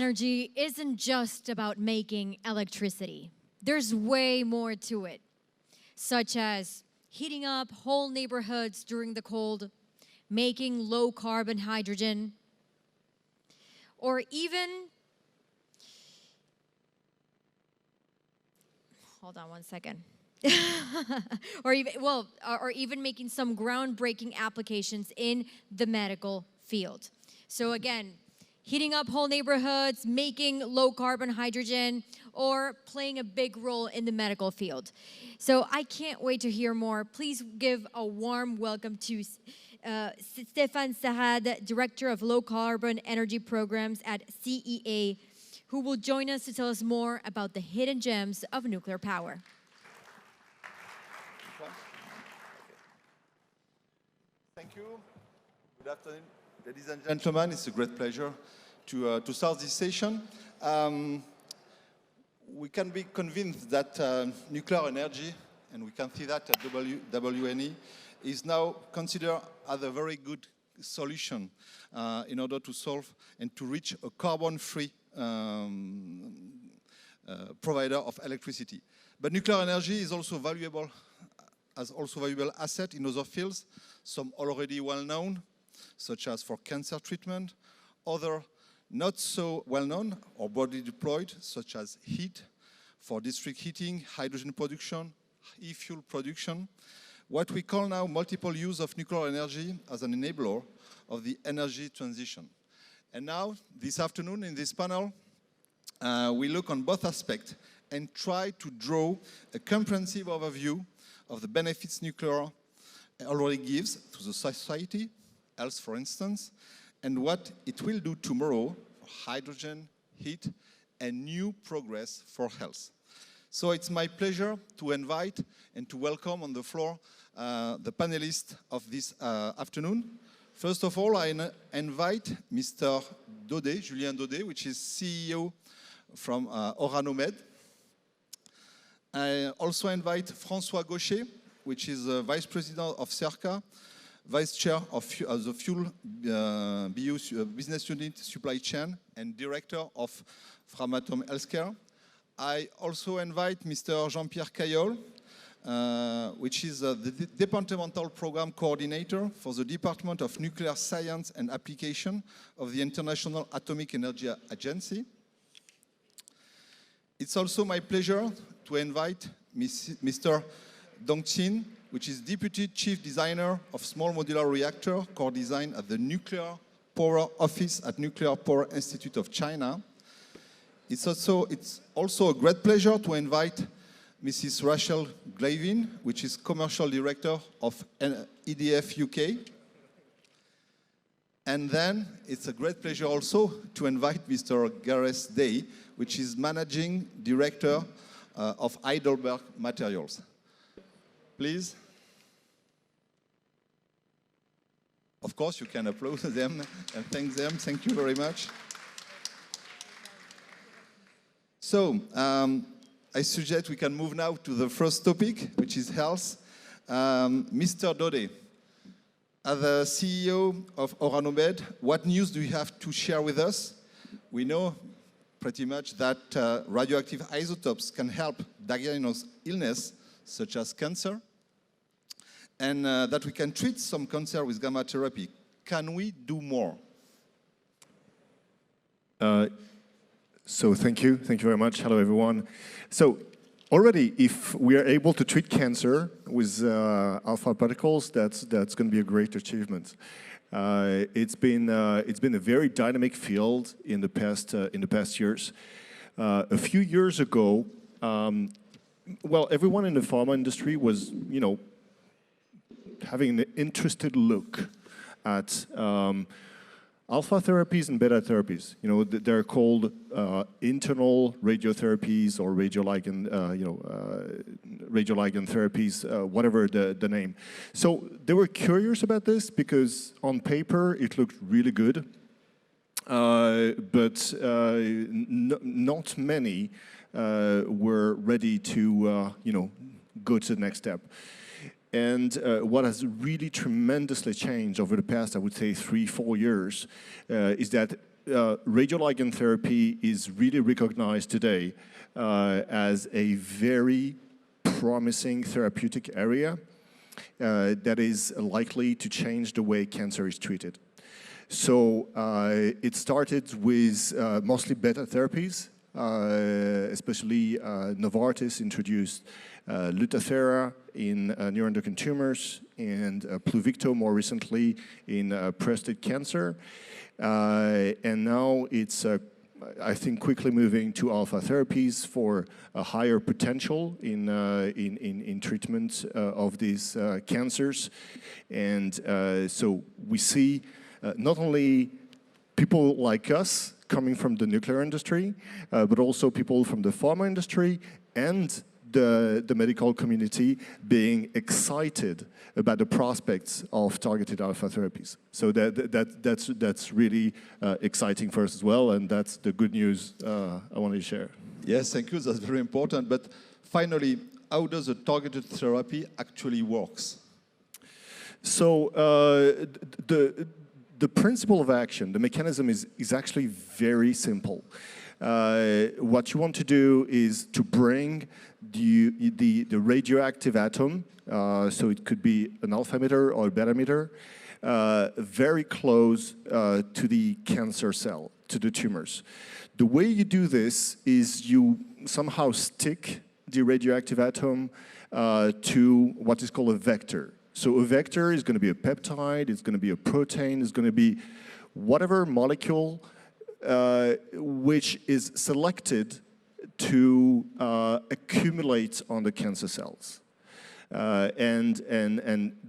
energy isn't just about making electricity. There's way more to it, such as heating up whole neighborhoods during the cold, making low-carbon hydrogen, or even, hold on one second, or even making some groundbreaking applications in the medical field. So again, heating up whole neighborhoods, making low-carbon hydrogen, or playing a big role in the medical field. So I can't wait to hear more. Please give a warm welcome to Stéphane Sarad, Director of Low Carbon Energy Programs at CEA, who will join us to tell us more about the hidden gems of nuclear power. Thank you. Good afternoon, ladies and gentlemen. It's a great pleasure to start this session. We can be convinced that nuclear energy, and we can see that at WNE, is now considered as a very good solution in order to solve and to reach a carbon-free provider of electricity. But nuclear energy is also valuable asset in other fields, some already well known, such as for cancer treatment, other not so well known or broadly deployed, such as heat, for district heating, hydrogen production, e-fuel production, what we call now multiple use of nuclear energy as an enabler of the energy transition. And now, this afternoon in this panel, we look on both aspects and try to draw a comprehensive overview of the benefits nuclear already gives to the society, health for instance, and what it will do tomorrow for hydrogen, heat, and new progress for health. So it's my pleasure to invite and to welcome on the floor the panelists of this afternoon. First of all, I invite Mr. Daudet, Julien Daudet, which is CEO from Oranomed. I also invite François Gaucher, which is Vice President of CERCA, Vice Chair of the Fuel BU Business Unit Supply Chain, and Director of Framatome Healthcare. I also invite Mr. Jean-Pierre Caillol, which is the Departmental Program Coordinator for the Department of Nuclear Science and Application of the International Atomic Energy Agency. It's also my pleasure to invite Mr. Dong Xin, which is Deputy Chief Designer of Small Modular Reactor, Core Design at the Nuclear Power Office at Nuclear Power Institute of China. It's also a great pleasure to invite Mrs. Rachel Glavin, which is Commercial Director of EDF UK. And then it's a great pleasure also to invite Mr. Gareth Day, which is Managing Director of Heidelberg Materials. Please. Of course, you can applaud them and thank them. Thank you very much. So, I suggest we can move now to the first topic, which is health. Mr. Daudet, as the CEO of Oranomed, what news do you have to share with us? We know pretty much that radioactive isotopes can help diagnose illness, such as cancer, and that we can treat some cancer with gamma therapy. Can we do more? So thank you very much. Hello, everyone. So already, if we are able to treat cancer with alpha particles, that's going to be a great achievement. It's been a very dynamic field in the past years. A few years ago, well, everyone in the pharma industry was, having an interested look at alpha therapies and beta therapies. They're called internal radiotherapies or radioligand therapies, whatever the name. So they were curious about this because on paper it looked really good, but not many were ready to go to the next step. And what has really tremendously changed over the past, I would say, 3-4 years, is that radioligand therapy is really recognized today as a very promising therapeutic area that is likely to change the way cancer is treated. So it started with mostly beta therapies, especially Novartis introduced Lutathera in neuroendocrine tumors and Pluvicto more recently in prostate cancer. And now it's, I think, quickly moving to alpha therapies for a higher potential in treatment of these cancers. And so we see not only people like us coming from the nuclear industry, but also people from the pharma industry and the medical community being excited about the prospects of targeted alpha therapies. So that's really exciting for us as well, and that's the good news I wanted to share. Yes, thank you. That's very important. But finally, how does a targeted therapy actually works? So the principle of action, the mechanism is actually very simple. What you want to do is to bring the radioactive atom, so it could be an alpha emitter or a beta emitter, very close to the cancer cell, to the tumors. The way you do this is you somehow stick the radioactive atom to what is called a vector. So a vector is going to be a peptide, it's going to be a protein, it's going to be whatever molecule which is selected to accumulate on the cancer cells. And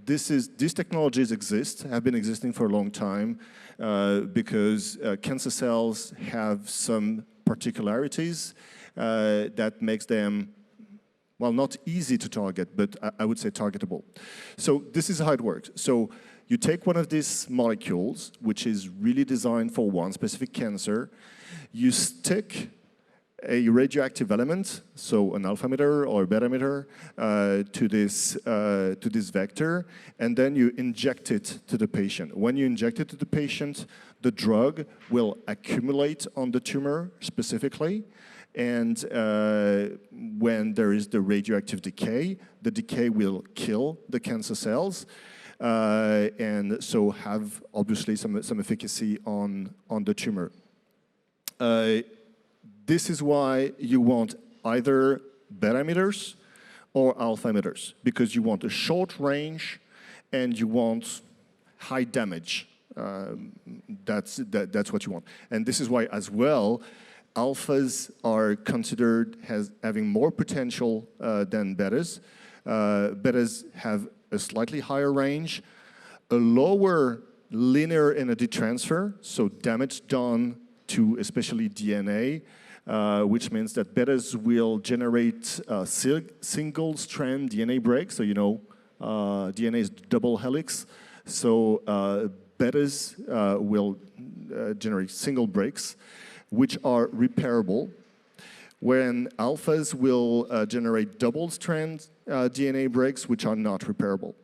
these technologies exist, have been existing for a long time, because cancer cells have some particularities that makes them, well, not easy to target, but I would say targetable. So this is how it works. So you take one of these molecules, which is really designed for one specific cancer, you stick a radioactive element, so an alpha emitter or a beta emitter, to this vector, and then you inject it to the patient. When you inject it to the patient, the drug will accumulate on the tumor specifically, and when there is the radioactive decay, the decay will kill the cancer cells, and so have obviously some efficacy on the tumor. This is why you want either beta emitters or alpha emitters, because you want a short range and you want high damage. That's what you want. And this is why, as well, alphas are considered as having more potential than betas. Betas have a slightly higher range, a lower linear energy transfer, so damage done to especially DNA, which means that betas will generate single-strand DNA breaks. So you know, DNA is double helix. So betas will generate single breaks, which are repairable, when alphas will generate double-strand DNA breaks, which are not repairable.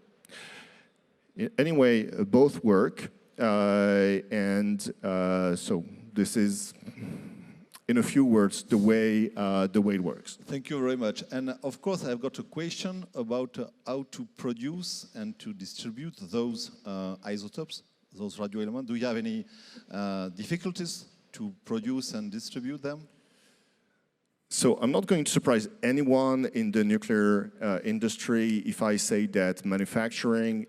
Anyway, both work, and so this is, in a few words, the way it works. Thank you very much. And of course, I've got a question about how to produce and to distribute those isotopes, those radioelements. Do you have any difficulties to produce and distribute them? So I'm not going to surprise anyone in the nuclear industry if I say that manufacturing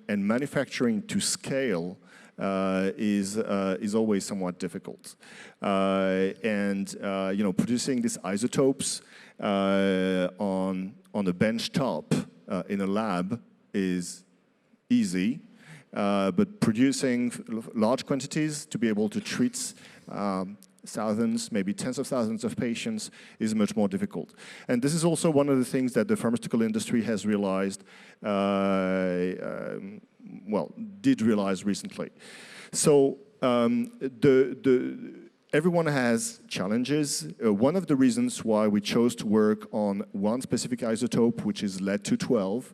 to scale is always somewhat difficult. And you know, producing these isotopes on a bench top in a lab is easy, but producing large quantities to be able to treat thousands, maybe tens of thousands of patients is much more difficult. And this is also one of the things that the pharmaceutical industry has realized, did realize recently. So everyone has challenges. One of the reasons why we chose to work on one specific isotope, which is lead-212,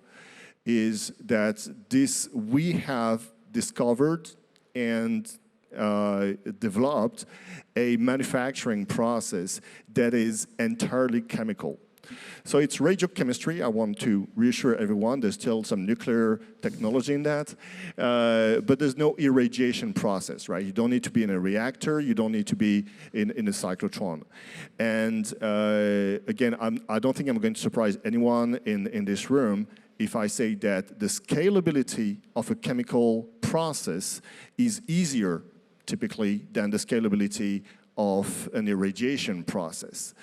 is that this we have discovered and developed a manufacturing process that is entirely chemical. So it's radiochemistry. I want to reassure everyone there's still some nuclear technology in that, but there's no irradiation process, right? You don't need to be in a reactor. You don't need to be in a cyclotron. And again, I don't think I'm going to surprise anyone in this room if I say that the scalability of a chemical process is easier, typically, than the scalability of an irradiation process.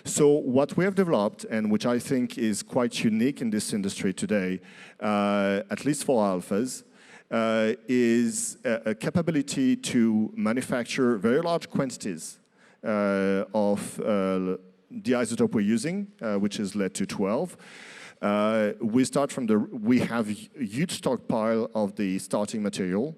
So what we have developed, and which I think is quite unique in this industry today, at least for alphas, is a capability to manufacture very large quantities of the isotope we're using, which is lead-212. We have a huge stockpile of the starting material,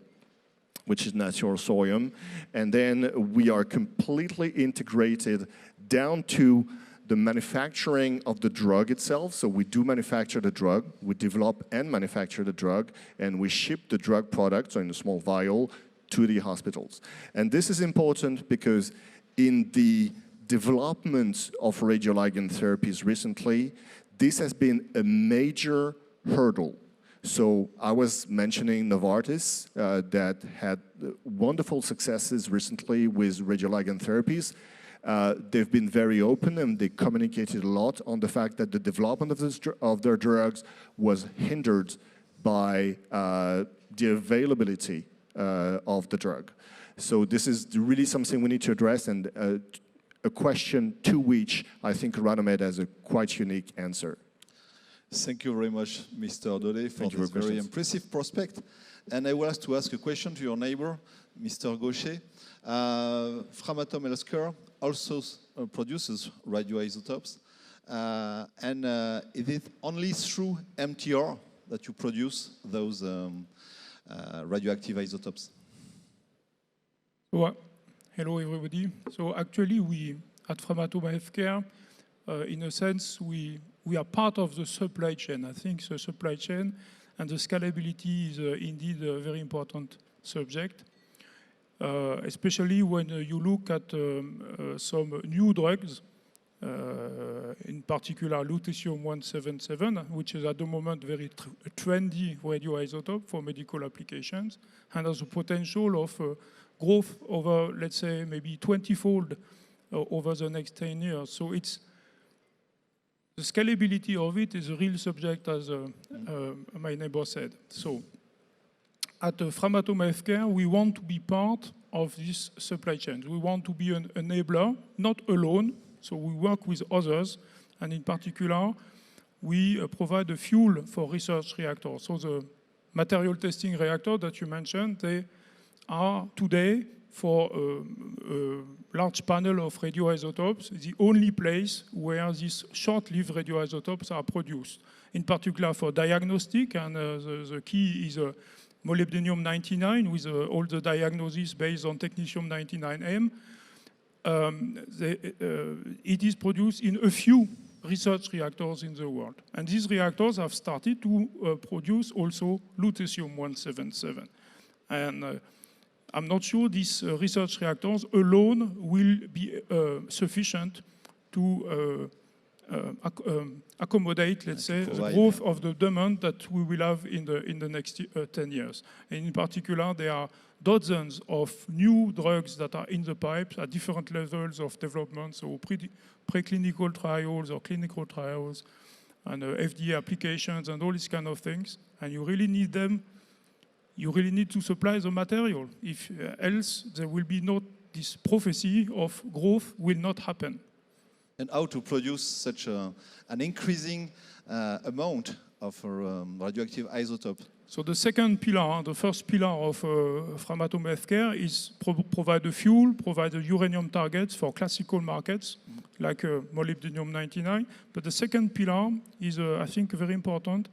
which is natural thorium, and then we are completely integrated down to the manufacturing of the drug itself. So we do manufacture the drug, we develop and manufacture the drug, and we ship the drug product, so in a small vial, to the hospitals. And this is important because in the development of radioligand therapies recently, this has been a major hurdle. So I was mentioning Novartis that had wonderful successes recently with radioligand therapies. They've been very open and they communicated a lot on the fact that the development of their drugs was hindered by the availability of the drug. So this is really something we need to address, and a question to which I think Ranomed has a quite unique answer. Thank you very much, Mr. Dole, for this very impressive prospect. And I will ask to ask a question to your neighbor, Mr. Gaucher. Framatome Healthcare also produces radioisotopes. And is it only through MTR that you produce those radioactive isotopes? So, hello, everybody. So actually, we, at Framatome Healthcare, in a sense, we are part of the supply chain. I think the supply chain and the scalability is indeed a very important subject, especially when you look at some new drugs, in particular lutetium-177, which is at the moment very trendy radioisotope for medical applications, and has a potential of growth over, let's say, maybe 20-fold over the next 10 years. So it's the scalability of it is a real subject, as my neighbor said. So at Framatome Healthcare, we want to be part of this supply chain. We want to be an enabler, not alone. So we work with others, and in particular, we provide the fuel for research reactors. So the material testing reactor that you mentioned, they are today for a large panel of radioisotopes, the only place where these short-lived radioisotopes are produced. In particular for diagnostic, and the key is molybdenum-99 with all the diagnoses based on technetium-99m. It is produced in a few research reactors in the world. And these reactors have started to produce also lutetium-177. And I'm not sure these research reactors alone will be sufficient to accommodate, let's say, the growth of the demand that we will have in the next 10 years. And in particular, there are dozens of new drugs that are in the pipes at different levels of development, so preclinical trials or clinical trials, and FDA applications and all these kind of things. And you really need them. You really need to supply the material. If else, there will be not this prophecy of growth will not happen. And how to produce such an increasing amount of radioactive isotope? So the second pillar, the first pillar of Framatome Healthcare is provide the fuel, provide the uranium targets for classical markets, like molybdenum-99. But the second pillar is, I think, very important.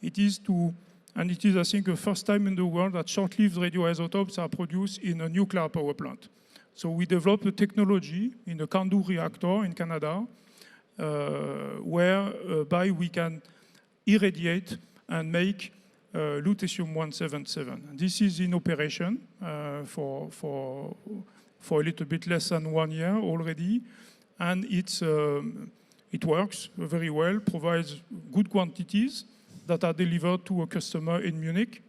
It is to, and it is, I think, the first time in the world that short-lived radioisotopes are produced in a nuclear power plant. So we developed a technology in a CANDU reactor in Canada, whereby we can irradiate and make lutetium-177. And this is in operation for a little bit less than 1 year already, and it works very well, provides good quantities that are delivered to a customer in Munich.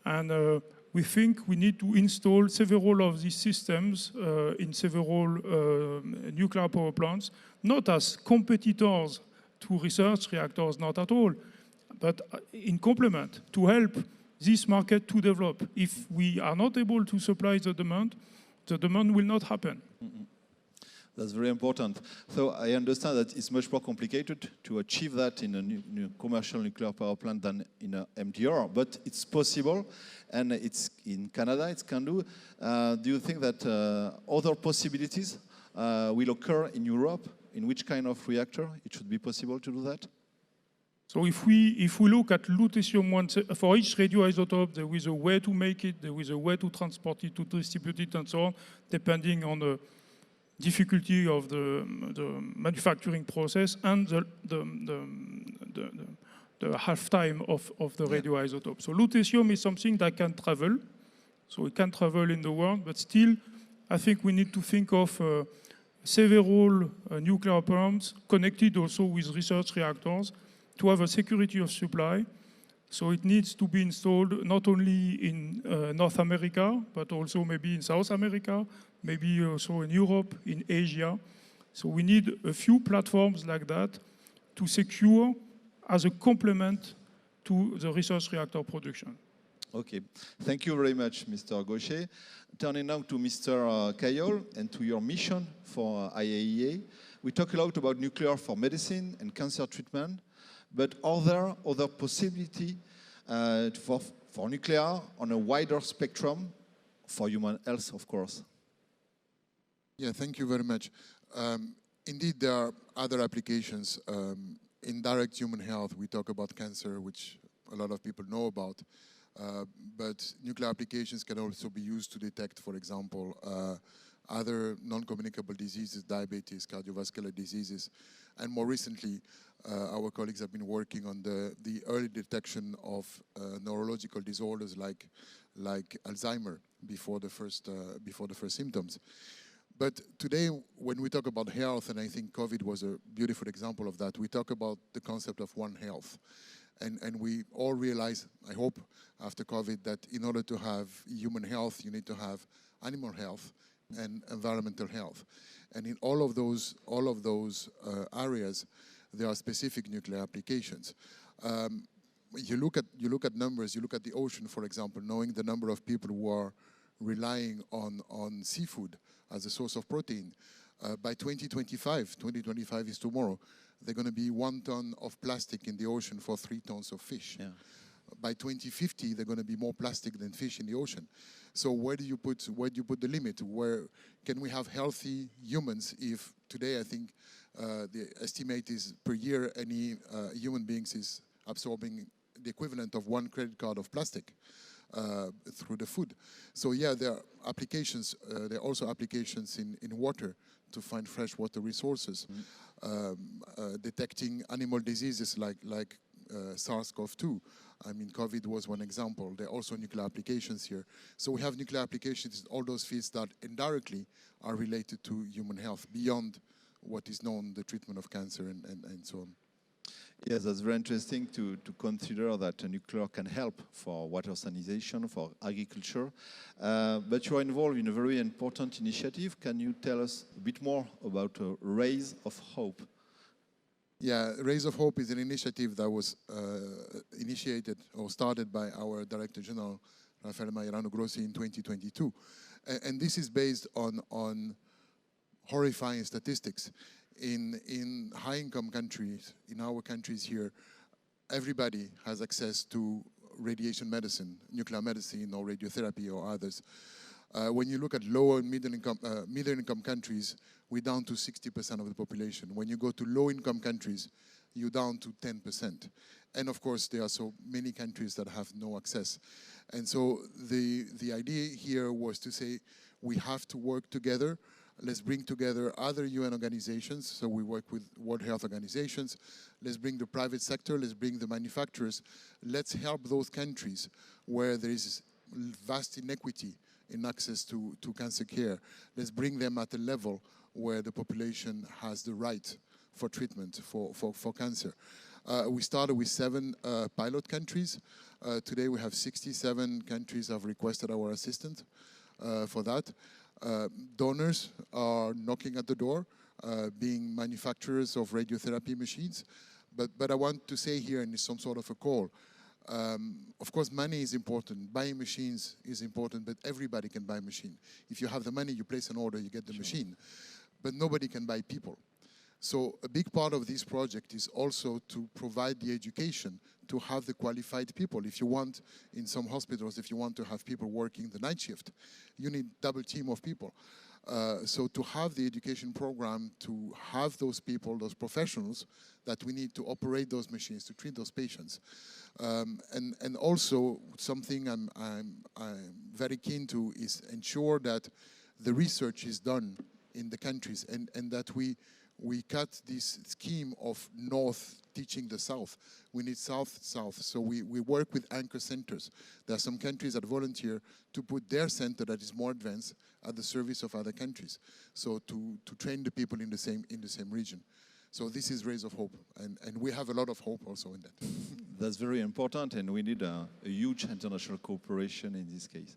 And we think we need to install several of these systems in several nuclear power plants, not as competitors to research reactors, not at all, but in complement to help this market to develop. If we are not able to supply the demand will not happen. That's very important. So I understand that it's much more complicated to achieve that in a new commercial nuclear power plant than in a MDR, but it's possible, and it's in Canada, it's can do. Do you think that other possibilities will occur in Europe? In which kind of reactor it should be possible to do that? So if we look at lutetium-177, for each radioisotope, there is a way to make it, there is a way to transport it, to distribute it, and so on, depending on the difficulty of the manufacturing process and the half-time of the radioisotope. So lutetium is something that can travel, so it can travel in the world, but still, I think we need to think of several nuclear plants connected also with research reactors to have a security of supply. So it needs to be installed not only in North America, but also maybe in South America, maybe also in Europe, in Asia. So we need a few platforms like that to secure as a complement to the research reactor production. Okay, thank you very much, Mr. Gaucher. Turning now to Mr. Cayol and to your mission for IAEA. We talk a lot about nuclear for medicine and cancer treatment, but are there other possibilities for nuclear on a wider spectrum for human health, of course? Yeah, thank you very much. Indeed, there are other applications. In direct human health, we talk about cancer, which a lot of people know about. But nuclear applications can also be used to detect, for example, other non-communicable diseases, diabetes, cardiovascular diseases. And more recently, our colleagues have been working on the early detection of neurological disorders like Alzheimer before the first symptoms. But today, when we talk about health, and I think COVID was a beautiful example of that, we talk about the concept of One Health. And we all realize, I hope, after COVID, that in order to have human health, you need to have animal health and environmental health. And in all of those areas, there are specific nuclear applications. You look at numbers, you look at the ocean, for example, knowing the number of people who are relying on seafood as a source of protein. By 2025 is tomorrow, there's going to be 1 ton of plastic in the ocean for 3 tons of fish. Yeah. By 2050, there's going to be more plastic than fish in the ocean. So where do you put the limit? Where can we have healthy humans if today I think the estimate is per year any human beings is absorbing the equivalent of 1 credit card of plastic through the food. So yeah, there are applications. There are also applications in water to find freshwater resources. Detecting animal diseases like SARS-CoV-2. I mean, COVID was one example. There are also nuclear applications here. So we have nuclear applications in all those fields that indirectly are related to human health beyond what is known, the treatment of cancer and so on. Yes, that's very interesting to consider that nuclear can help for water sanitization, for agriculture. But you are involved in a very important initiative. Can you tell us a bit more about Rays of Hope? Yeah, Rays of Hope is an initiative that was initiated or started by our Director General, Rafael Majorano Grossi, in 2022. And this is based on horrifying statistics. In high-income countries, in our countries here, everybody has access to radiation medicine, nuclear medicine or radiotherapy or others. When you look at lower and middle-income countries, we're down to 60% of the population. When you go to low-income countries, you're down to 10%. And of course, there are so many countries that have no access. And so the idea here was to say we have to work together Let's bring together other UN organizations. So we work with World Health Organizations. Let's bring the private sector. Let's bring the manufacturers. Let's help those countries where there is vast inequity in access to cancer care. Let's bring them at a level where the population has the right for treatment for cancer. We started with 7 pilot countries. Today we have 67 countries have requested our assistance for that. Donors are knocking at the door, being manufacturers of radiotherapy machines. But I want to say here, and it's some sort of a call, of course, money is important. Buying machines is important, but everybody can buy a machine. If you have the money, you place an order, you get the machine. But nobody can buy people. So a big part of this project is also to provide the education to have the qualified people. If you want, in some hospitals, if you want to have people working the night shift, you need double team of people. So to have the education program, to have those people, those professionals, that we need to operate those machines, to treat those patients. And also something I'm very keen to is ensure that the research is done in the countries and that we cut this scheme of North teaching the South. We need South-South. So we work with anchor centers. There are some countries that volunteer to put their center that is more advanced at the service of other countries. So to train the people in the same region. So this is Rays of Hope. And we have a lot of hope also in that. That's very important, and we need a huge international cooperation in this case.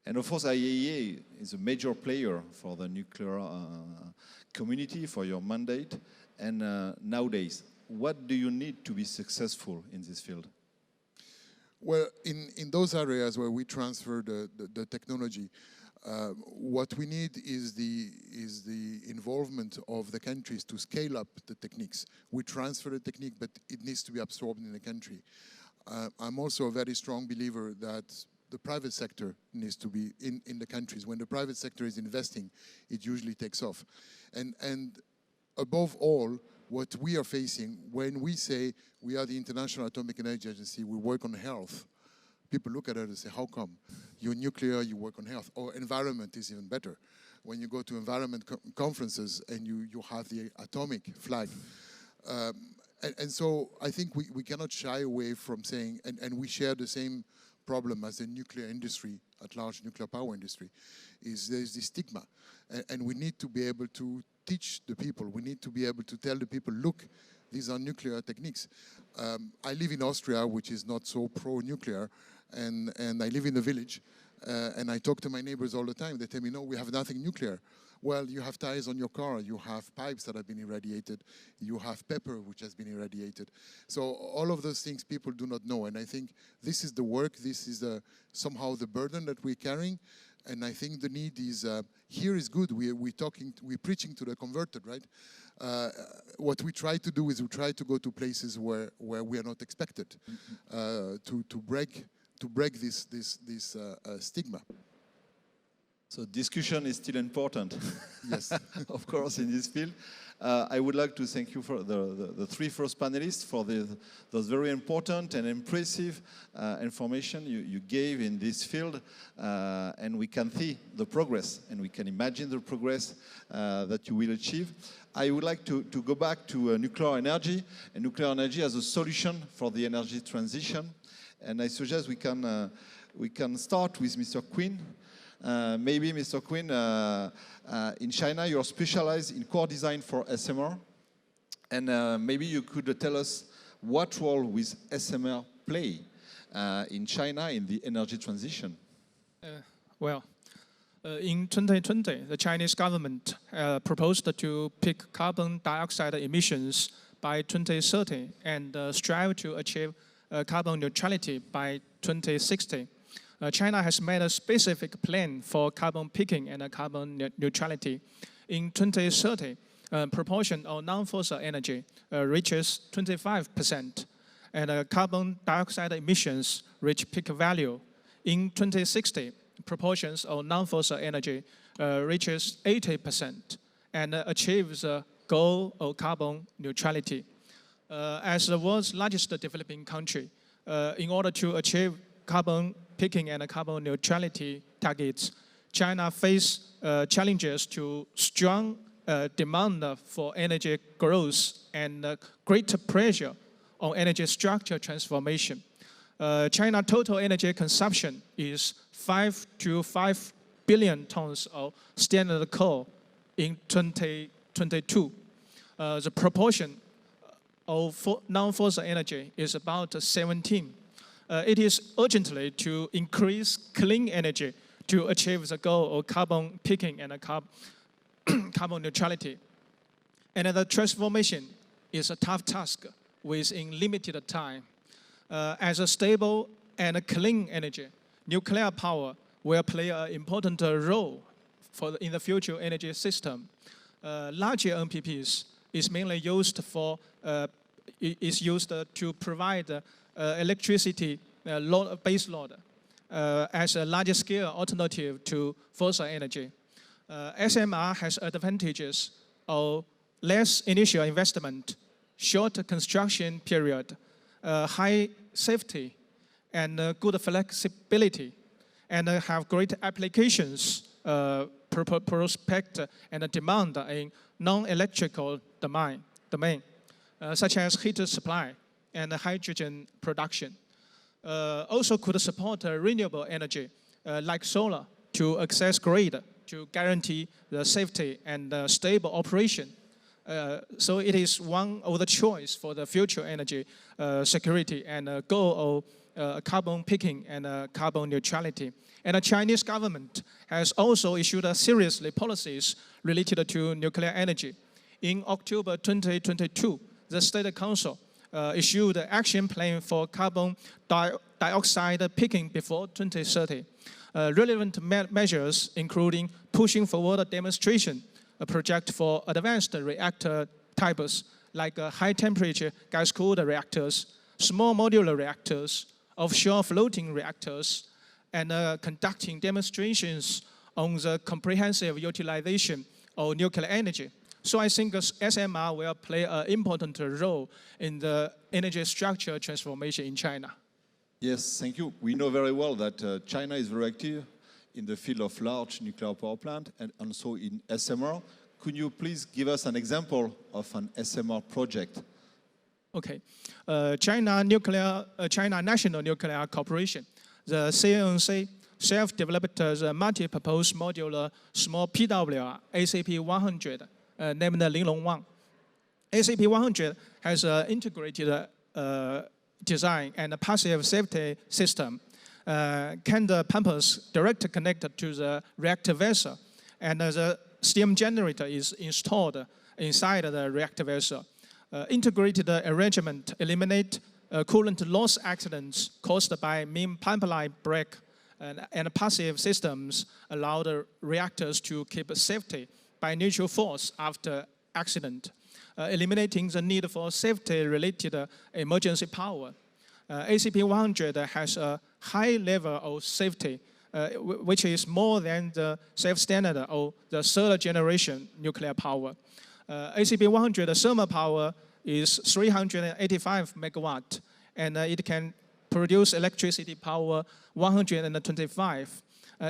And of course, IAEA is a major player for the nuclear community, for your mandate. And nowadays, what do you need to be successful in this field? Well, in those areas where we transfer the technology, what we need is the involvement of the countries to scale up the techniques. We transfer the technique, but it needs to be absorbed in the country. I'm also a very strong believer that the private sector needs to be in the countries. When the private sector is investing, it usually takes off. And above all, what we are facing, when we say we are the International Atomic Energy Agency, we work on health, people look at it and say, how come? You're nuclear, you work on health. Or environment is even better. When you go to environment conferences and you have the atomic flag. And so I think we cannot shy away from saying, and we share the same problem as the nuclear industry, at large nuclear power industry, is there's this stigma. And we need to be able to teach the people. We need to be able to tell the people, look, these are nuclear techniques. I live in Austria, which is not so pro-nuclear, and I live in a village, and I talk to my neighbors all the time. They tell me, no, we have nothing nuclear. Well, you have tires on your car, you have pipes that have been irradiated, you have pepper which has been irradiated. So all of those things people do not know, and I think this is the work, this is somehow the burden that we're carrying, and I think the need is, here is good, we're preaching to the converted, right? What we try to do is we try to go to places where we are not expected, to break this stigma. So discussion is still important. Yes. Of course, in this field. I would like to thank you for the 3 first panelists for those very important and impressive information you gave in this field. And we can see the progress, and we can imagine the progress that you will achieve. I would like to go back to nuclear energy, and nuclear energy as a solution for the energy transition. And I suggest we can start with Mr. Quinn. Maybe, Mr. Quinn, in China, you're specialized in core design for SMR. And maybe you could tell us what role will SMR play in China in the energy transition? In 2020, the Chinese government proposed to peak carbon dioxide emissions by 2030 and strive to achieve carbon neutrality by 2060. China has made a specific plan for carbon peaking and carbon neutrality. In 2030, proportion of non-fossil energy reaches 25%, and carbon dioxide emissions reach peak value. In 2060, proportions of non-fossil energy reaches 80% and achieves the goal of carbon neutrality. As the world's largest developing country, in order to achieve carbon peaking and carbon neutrality targets, China face challenges to strong demand for energy growth and greater pressure on energy structure transformation. China total energy consumption is 5 to 5 billion tons of standard coal in 2022. The proportion of non-fossil energy is about 17. It is urgently to increase clean energy to achieve the goal of carbon peaking and carbon neutrality. And the transformation is a tough task within limited time. As a stable and clean energy, nuclear power will play an important role in the future energy system. Larger NPPs is mainly used to provide electricity base load as a larger scale alternative to fossil energy. SMR has advantages of less initial investment, short construction period, high safety, and good flexibility, and have great applications, prospect and demand in non-electrical domain, such as heat supply and hydrogen production. Also could support renewable energy like solar to access grid to guarantee the safety and stable operation. So it is one of the choice for the future energy security and goal of carbon peaking and carbon neutrality. And the Chinese government has also issued seriously policies related to nuclear energy. In October 2022, the State Council issued an action plan for carbon dioxide peaking before 2030. Relevant measures including pushing forward a demonstration, a project for advanced reactor types like high temperature gas-cooled reactors, small modular reactors, offshore floating reactors, and conducting demonstrations on the comprehensive utilization of nuclear energy. So I think SMR will play an important role in the energy structure transformation in China. Yes, thank you. We know very well that China is very active in the field of large nuclear power plant and also in SMR. Could you please give us an example of an SMR project? Okay. China National Nuclear Corporation, the CNC, self-developed the multi-purpose modular small PWR ACP-100, named Linglong 1. ACP-100 has an integrated design and a passive safety system. Can the pumpers direct connected to the reactor vessel, and the steam generator is installed inside the reactor vessel. Integrated arrangement eliminate coolant loss accidents caused by main pipeline break, and passive systems allow the reactors to keep safety by neutral force after accident, eliminating the need for safety-related emergency power. ACP-100 has a high level of safety, which is more than the safe standard of the third generation nuclear power. ACP-100 thermal power is 385 megawatt, and it can produce electricity power 125.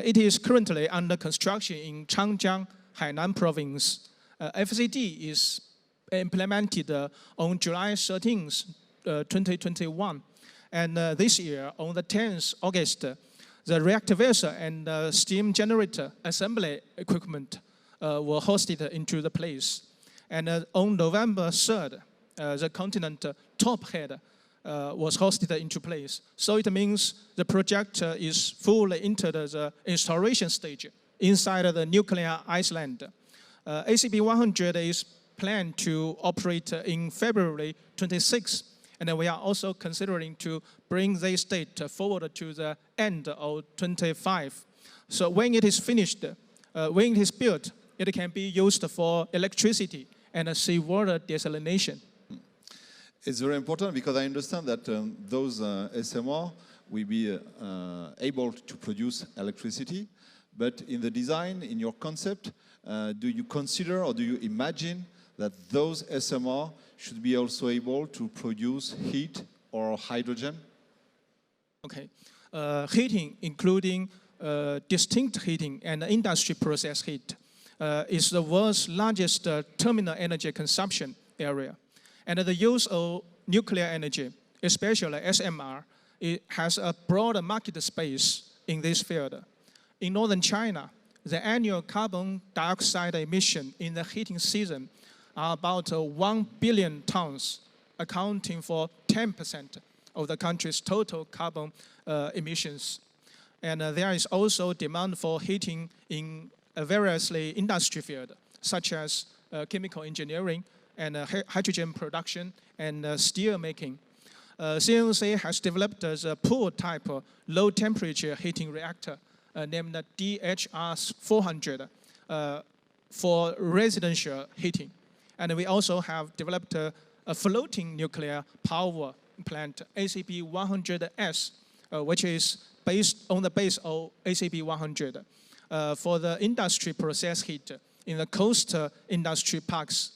It is currently under construction in Changjiang, Hainan province. FCD is implemented on July 13th, 2021. And this year, on the 10th August, the reactor vessel and steam generator assembly equipment were hosted into the place. And on November 3rd, the continent top head was hosted into place. So it means the project is fully entered the installation stage inside the nuclear Iceland. ACP-100 is planned to operate in February 26. And we are also considering to bring this date forward to the end of 25. So when it is finished, when it is built, it can be used for electricity and seawater desalination. It's very important because I understand that those SMR will be able to produce electricity, but in the design, in your concept, do you consider or do you imagine that those SMR should be also able to produce heat or hydrogen? Okay. Heating, including district heating and industry process heat is the world's largest terminal energy consumption area. And the use of nuclear energy, especially SMR, it has a broader market space in this field. In northern China, the annual carbon dioxide emission in the heating season are about 1 billion tons, accounting for 10% of the country's total carbon emissions. And there is also demand for heating in various industry fields, such as chemical engineering and hydrogen production and steel making. CNC has developed a pool-type low-temperature heating reactor named DHR400 for residential heating. And we also have developed a floating nuclear power plant, ACP100S, which is based on the base of ACP100 for the industry process heat in the coastal industry parks.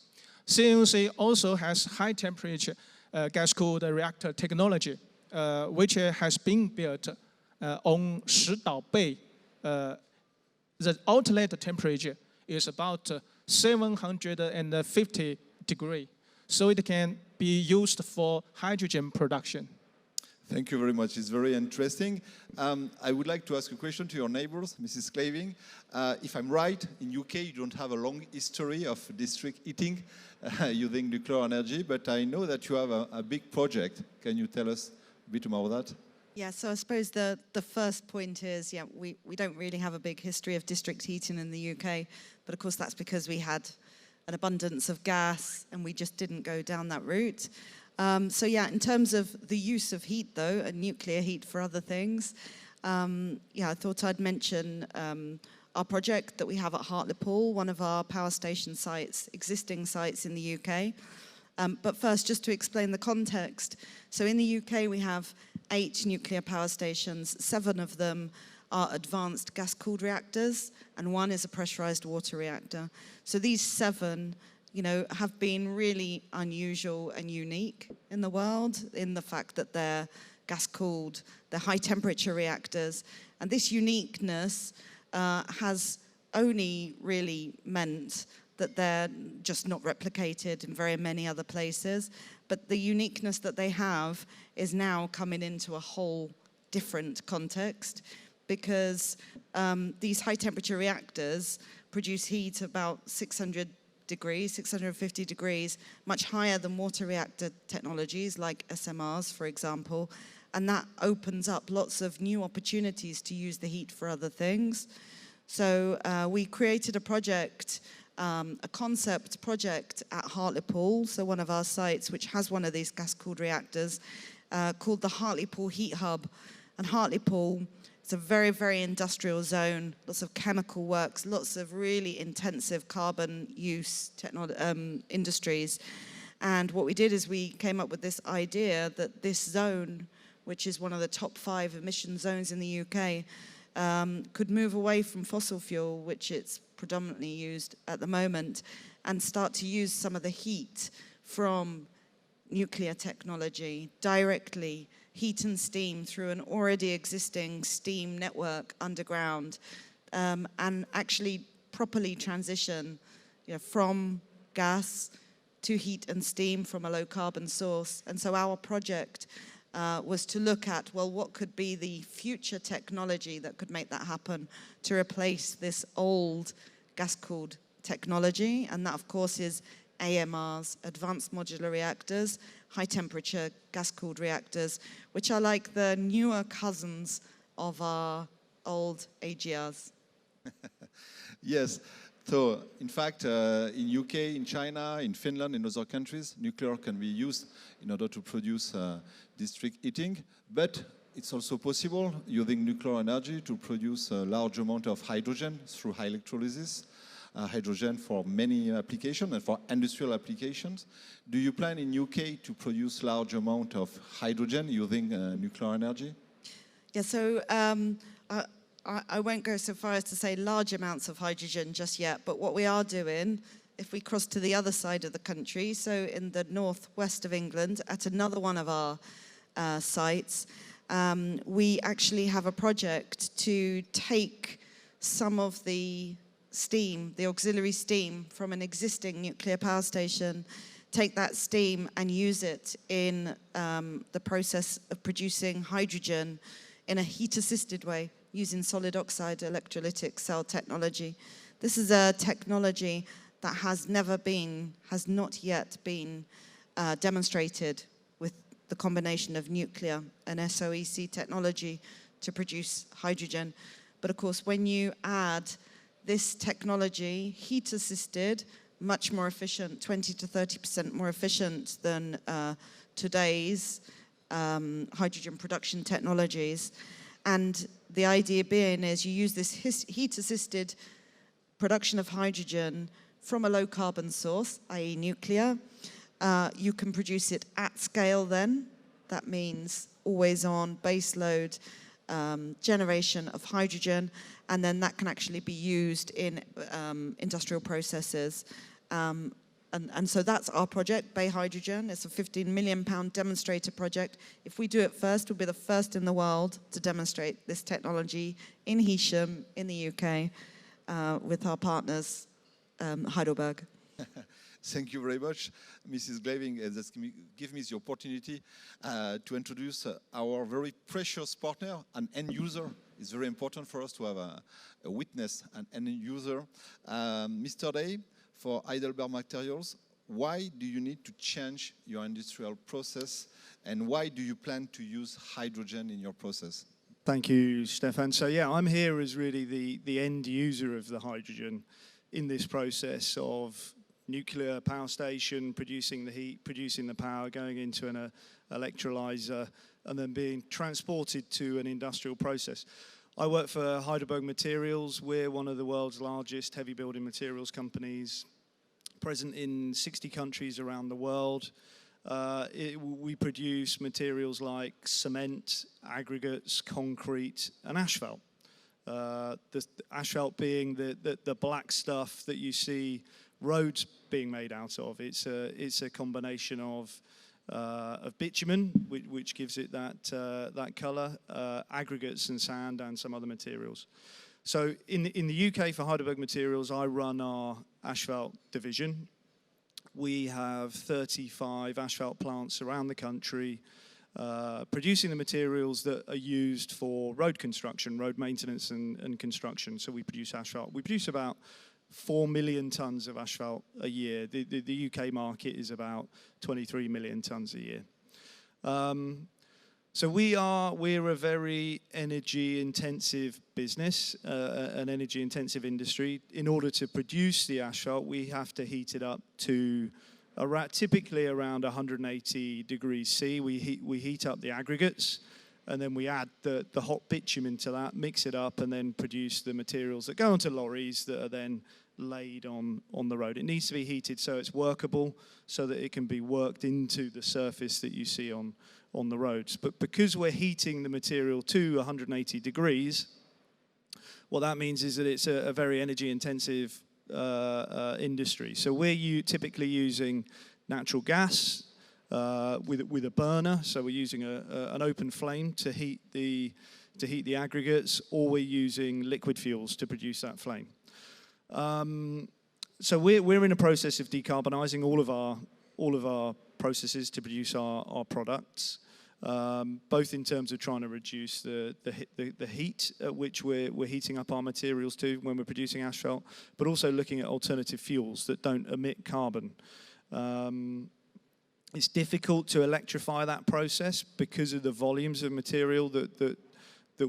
CNC also has high-temperature gas-cooled reactor technology, which has been built on Shidao Bay. The outlet temperature is about 750 degrees, so it can be used for hydrogen production. Thank you very much. It's very interesting. I would like to ask a question to your neighbors, Mrs. Claving. If I'm right, in UK you don't have a long history of district heating using nuclear energy, but I know that you have a big project. Can you tell us a bit more about that? Yeah, so I suppose the first point is, yeah, we don't really have a big history of district heating in the UK, but of course that's because we had an abundance of gas and we just didn't go down that route. So yeah, in terms of the use of heat though, and nuclear heat for other things, yeah, I thought I'd mention our project that we have at Hartlepool, one of our power station sites, existing sites in the UK. But first, just to explain the context. So in the UK, we have 8 nuclear power stations. 7 of them are advanced gas-cooled reactors, and 1 is a pressurized water reactor. So these 7, you know, have been really unusual and unique in the world in the fact that they're gas-cooled, they're high-temperature reactors. And this uniqueness has only really meant that they're just not replicated in very many other places. But the uniqueness that they have is now coming into a whole different context, because these high-temperature reactors produce heat about 600 degrees, 650 degrees, much higher than water reactor technologies like SMRs, for example. And that opens up lots of new opportunities to use the heat for other things. So we created a project, a concept project at Hartlepool, so one of our sites which has one of these gas-cooled reactors, called the Hartlepool Heat Hub. And Hartlepool, it's a very, very industrial zone, lots of chemical works, lots of really intensive carbon use industries. And what we did is we came up with this idea that this zone, which is one of the top 5 emission zones in the UK, could move away from fossil fuel, which it's predominantly used at the moment, and start to use some of the heat from nuclear technology directly, heat and steam through an already existing steam network underground, and actually properly transition, you know, from gas to heat and steam from a low carbon source. And so our project was to look at, well, what could be the future technology that could make that happen to replace this old gas-cooled technology. And that, of course, is AMRs, advanced modular reactors, high-temperature gas-cooled reactors, which are like the newer cousins of our old AGRs. Yes. So, in fact, in UK, in China, in Finland, in other countries, nuclear can be used in order to produce district heating. But it's also possible, using nuclear energy, to produce a large amount of hydrogen through electrolysis. Hydrogen for many applications and for industrial applications. Do you plan in UK to produce large amount of hydrogen using nuclear energy? Yeah, so I won't go so far as to say large amounts of hydrogen just yet, but what we are doing, if we cross to the other side of the country, so in the northwest of England, at another one of our sites, we actually have a project to take some of the steam, the auxiliary steam from an existing nuclear power station, take that steam and use it in the process of producing hydrogen in a heat-assisted way using solid oxide electrolytic cell technology. This is a technology that has not yet been demonstrated with the combination of nuclear and SOEC technology to produce hydrogen. But of course, when you add this technology, heat-assisted, much more efficient, 20 to 30% more efficient than today's hydrogen production technologies. And the idea being is you use this heat-assisted production of hydrogen from a low-carbon source, i.e. nuclear. You can produce it at scale then. That means always-on, baseload generation of hydrogen, and then that can actually be used in industrial processes. And so that's our project, Bay Hydrogen. It's a £15 million demonstrator project. If we do it first, we'll be the first in the world to demonstrate this technology in Heysham, in the UK, with our partners, Heidelberg. Thank you very much, Mrs. Glaving. That gives me the opportunity to introduce our very precious partner, an end user. It's very important for us to have a witness, an end user. Mr. Day, for Heidelberg Materials, why do you need to change your industrial process, and why do you plan to use hydrogen in your process? Thank you, Stefan. So yeah, I'm here as really the end user of the hydrogen in this process of nuclear power station, producing the heat, producing the power, going into an electrolyzer, and then being transported to an industrial process. I work for Heidelberg Materials. We're one of the world's largest heavy building materials companies, present in 60 countries around the world. We produce materials like cement, aggregates, concrete, and asphalt. The asphalt being the black stuff that you see roads being made out of. It's a combination of bitumen, which gives it that color, aggregates and sand, and some other materials. So in the UK for Heidelberg Materials, I run our asphalt division. We have 35 asphalt plants around the country, producing the materials that are used for road construction, road maintenance and construction. So we produce asphalt. We produce about 4 million tons of asphalt a year. The UK market is about 23 million tons a year. So we're a very energy-intensive business, an energy-intensive industry. In order to produce the asphalt, we have to heat it up to typically around 180 degrees C. We heat up the aggregates, and then we add the hot bitumen to that, mix it up, and then produce the materials that go onto lorries that are then laid on the road. It needs to be heated so it's workable, so that it can be worked into the surface that you see on the roads. But because we're heating the material to 180 degrees, what that means is that it's a very energy-intensive industry. So we're typically using natural gas with a burner. So we're using an open flame to heat the aggregates, or we're using liquid fuels to produce that flame. So we're in a process of decarbonising all of our processes to produce our products, both in terms of trying to reduce the heat at which we're heating up our materials to when we're producing asphalt, but also looking at alternative fuels that don't emit carbon. It's difficult to electrify that process because of the volumes of material that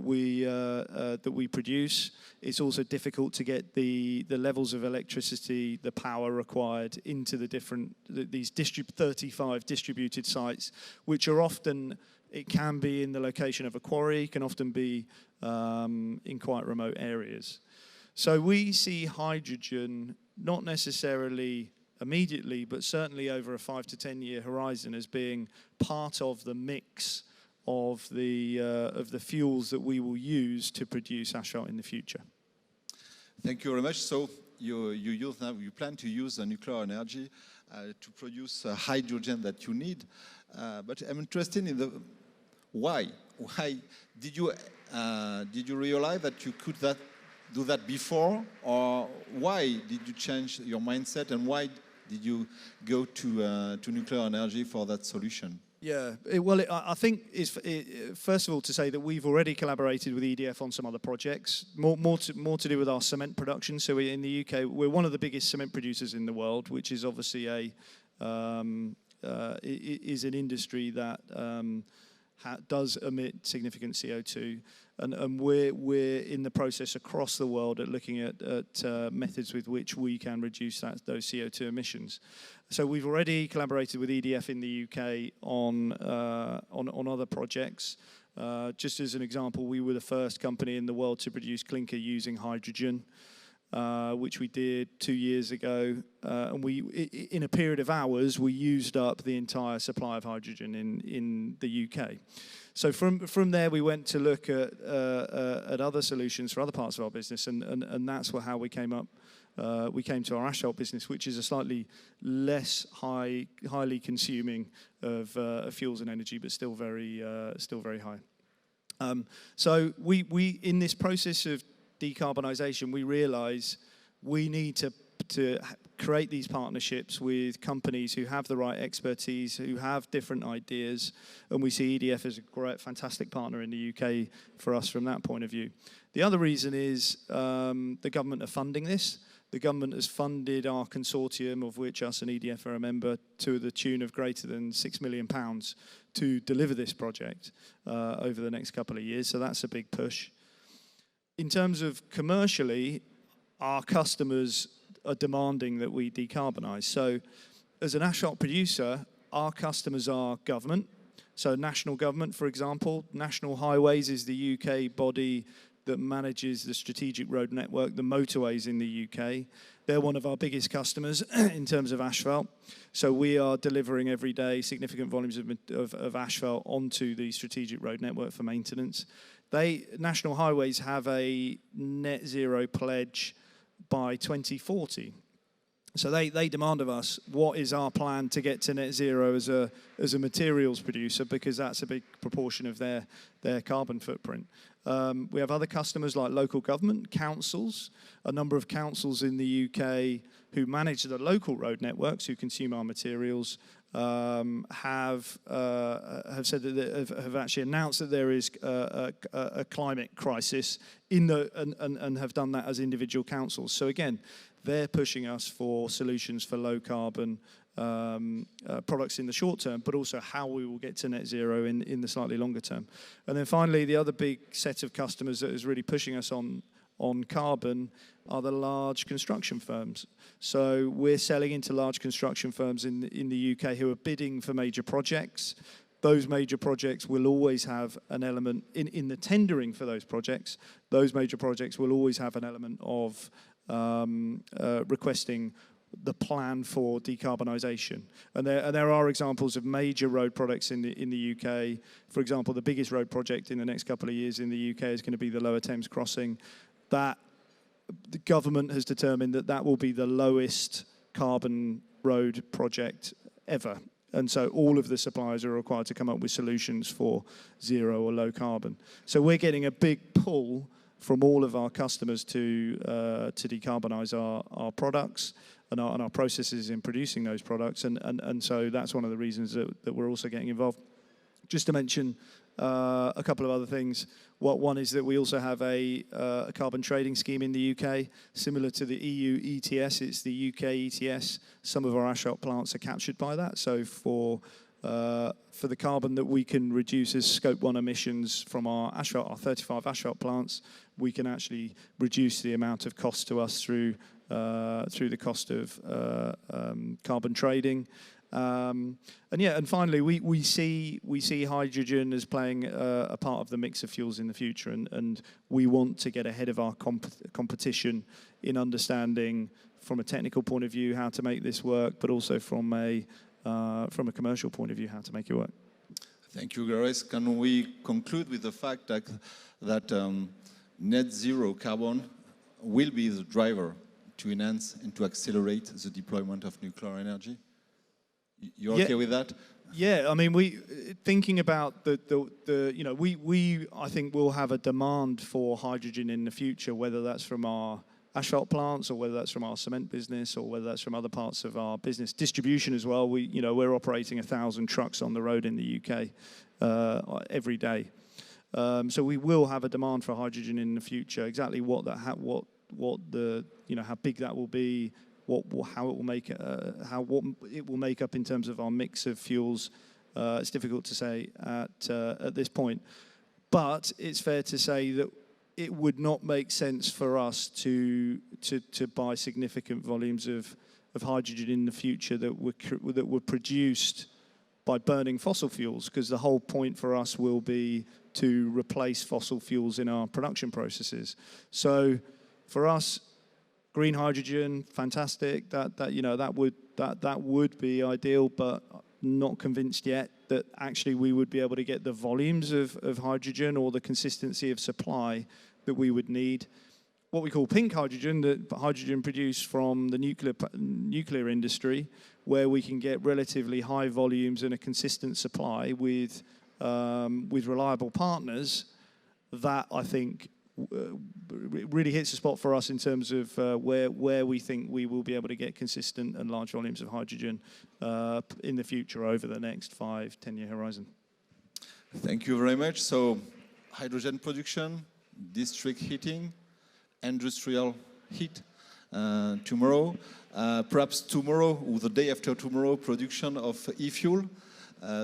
we produce. It's also difficult to get the levels of electricity, the power required into these 35 distributed sites, which are often, it can be in the location of a quarry, can often be in quite remote areas. So we see hydrogen not necessarily immediately, but certainly over a 5 to 10 year horizon as being part of the mix of the fuels that we will use to produce asphalt in the future. Thank you very much. So you plan to use nuclear energy to produce hydrogen that you need, but I'm interested in the why. why did you realize that you could do that before, or why did you change your mindset, and why did you go to nuclear energy for that solution? Yeah, I think first of all to say that we've already collaborated with EDF on some other projects, more to do with our cement production. So in the UK, we're one of the biggest cement producers in the world, which is obviously is an industry that does emit significant CO2, and we're in the process across the world at looking at methods with which we can reduce those CO2 emissions. So we've already collaborated with EDF in the UK on other projects. Just as an example, we were the first company in the world to produce clinker using hydrogen, which we did 2 years ago. And in a period of hours, we used up the entire supply of hydrogen in the UK. So from there, we went to look at other solutions for other parts of our business, and that's how we came up. We came to our asphalt business, which is a slightly less highly consuming of fuels and energy, but still very high. So we in this process of decarbonisation, we realise we need to create these partnerships with companies who have the right expertise, who have different ideas, and we see EDF as a great, fantastic partner in the UK for us from that point of view. The other reason is the government are funding this. The government has funded our consortium, of which us and EDF are a member, to the tune of greater than £6 million to deliver this project over the next couple of years, so that's a big push. In terms of commercially, our customers are demanding that we decarbonise. So as an asphalt producer, our customers are government. So national government, for example, National Highways is the UK body that manages the strategic road network, the motorways in the UK. They're one of our biggest customers in terms of asphalt. So we are delivering every day significant volumes of asphalt onto the strategic road network for maintenance. National Highways have a net zero pledge by 2040. So they demand of us, what is our plan to get to net zero as a materials producer, because that's a big proportion of their carbon footprint. We have other customers like local government, councils, a number of councils in the UK who manage the local road networks, who consume our materials, have said that have actually announced that there is a climate crisis and have done that as individual councils. So again, they're pushing us for solutions for low carbon products in the short term, but also how we will get to net zero in the slightly longer term. And then finally, the other big set of customers that is really pushing us on carbon are the large construction firms. So we're selling into large construction firms in the UK who are bidding for major projects. Those major projects will always have an element, in the tendering for those projects, those major projects will always have an element of requesting the plan for decarbonisation. And there are examples of major road projects in the UK. For example, the biggest road project in the next couple of years in the UK is going to be the Lower Thames Crossing. That the government has determined that will be the lowest carbon road project ever. And so all of the suppliers are required to come up with solutions for zero or low carbon. So we're getting a big pull from all of our customers to decarbonise our products and our processes in producing those products. And so that's one of the reasons that we're also getting involved. Just to mention a couple of other things. One is that we also have a carbon trading scheme in the UK, similar to the EU ETS. It's the UK ETS. Some of our asphalt plants are captured by that. So for the carbon that we can reduce as Scope 1 emissions from our 35 asphalt plants, we can actually reduce the amount of cost to us through the cost of carbon trading. And finally, we see hydrogen as playing a part of the mix of fuels in the future, and we want to get ahead of our competition in understanding, from a technical point of view, how to make this work, but also from a commercial point of view, how to make it work. Thank you, Gareth. Can we conclude with the fact that net zero carbon will be the driver to enhance and to accelerate the deployment of nuclear energy? You're Yeah. okay with that? Yeah, I mean, thinking about we I think we'll have a demand for hydrogen in the future, whether that's from our asphalt plants or whether that's from our cement business or whether that's from other parts of our business distribution as well. We're operating 1,000 trucks on the road in the UK every day, so we will have a demand for hydrogen in the future. Exactly what the how big that will be. How it will make what it will make up in terms of our mix of fuels, it's difficult to say at this point. But it's fair to say that it would not make sense for us to buy significant volumes of hydrogen in the future that were produced by burning fossil fuels, because the whole point for us will be to replace fossil fuels in our production processes. So for us, green hydrogen, fantastic. That would be ideal, but not convinced yet that actually we would be able to get the volumes of hydrogen or the consistency of supply that we would need. What we call pink hydrogen, the hydrogen produced from the nuclear industry, where we can get relatively high volumes and a consistent supply with reliable partners. That, I think, really hits the spot for us in terms of where we think we will be able to get consistent and large volumes of hydrogen in the future over the next 5-10 year horizon. Thank you very much. So, hydrogen production, district heating, industrial heat tomorrow, perhaps tomorrow or the day after tomorrow, production of e-fuel.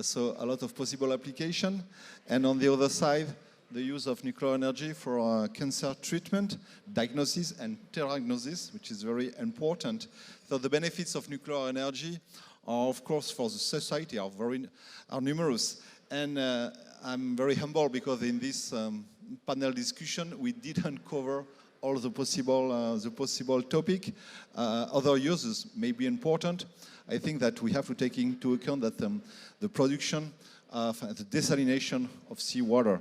So a lot of possible application. And on the other side, the use of nuclear energy for cancer treatment, diagnosis, and diagnosis, which is very important. So the benefits of nuclear energy are, of course, for the society are numerous. And I'm very humble because in this panel discussion, we didn't cover all the possible topic. Other uses may be important. I think that we have to take into account that the production of the desalination of seawater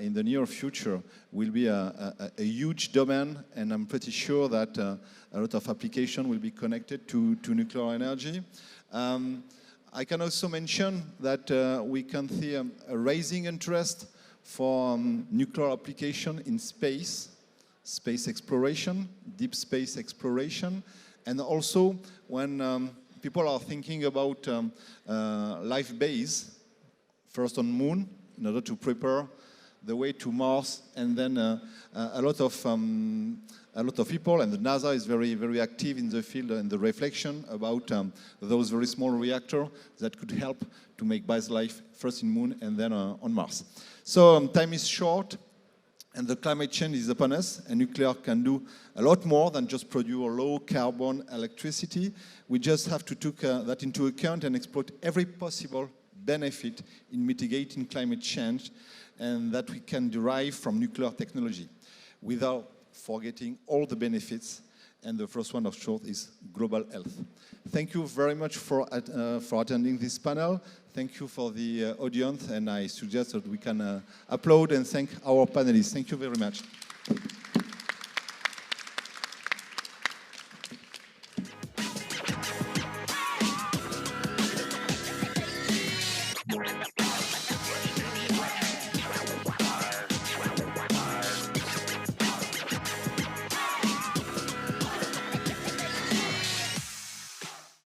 in the near future will be a huge domain, and I'm pretty sure that a lot of application will be connected to nuclear energy. I can also mention that we can see a rising interest for nuclear application in space exploration, deep space exploration, and also when people are thinking about life base, first on Moon, in order to prepare the way to Mars, and then a lot of people, and the NASA is very, very active in the field and the reflection about those very small reactors that could help to make base life first in Moon and then on Mars. So time is short, and the climate change is upon us, and nuclear can do a lot more than just produce low-carbon electricity. We just have to take that into account and exploit every possible benefit in mitigating climate change, and that we can derive from nuclear technology without forgetting all the benefits, and the first one, of course, is global health. Thank you very much for attending this panel. Thank you for the audience, and I suggest that we can applaud and thank our panelists. Thank you very much.